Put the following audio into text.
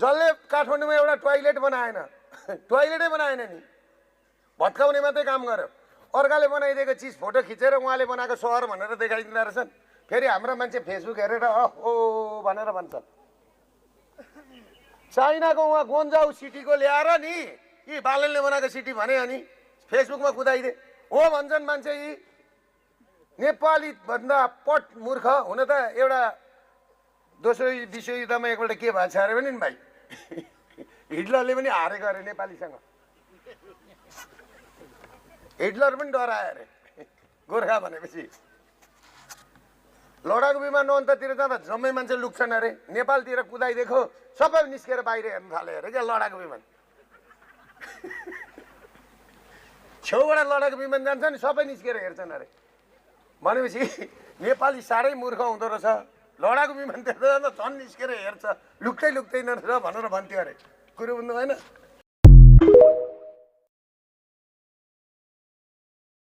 जसले काठमाडौँमा एउटा टोइलेट बनाएन, टोइलेटै बनाएन नि, भत्काउने मात्रै काम गर्यो। अर्काले बनाइदिएको चिज फोटो खिचेर उहाँले बनाएको सहर भनेर देखाइदिँदो रहेछन्। फेरि हाम्रो मान्छे फेसबुक हेरेर ओहो भनेर भन्छन्। चाइनाको उहाँ गोन्जाउ सिटीको ल्याएर नि यी बालनले बनाएको सिटी भने अनि फेसबुकमा कुदाइदिए हो भन्छन् मान्छे। यी नेपाली भन्दा पट मूर्ख हुन त एउटा दोस्रो विश्वयुद्धमा एकपल्ट के भएको छ अरे पनि नि भाइ, हिटलरले पनि हारेको अरे नेपालीसँग। हिटलर पनि डरायो अरे गोर्खा भनेपछि। लडाकु विमान अन्ततिर जाँदा जम्मै मान्छे लुक्छन् अरे। नेपालतिर कुदाइदिएको सबै निस्केर बाहिर हेर्न थाले अरे क्या लडाकु विमान। छेउबाट लडाकु विमान जान्छ नि सबै निस्केर हेर्छन् अरे। भनेपछि नेपाली साह्रै मूर्ख हुँदो रहेछ। लडाकु विमान त्यता जाँदा झन् निस्केर हेर्छ, लुक्दै लुक्दैन रहेछ भनेर भन्थ्यो अरे। कुरो बुझ्नु भएन।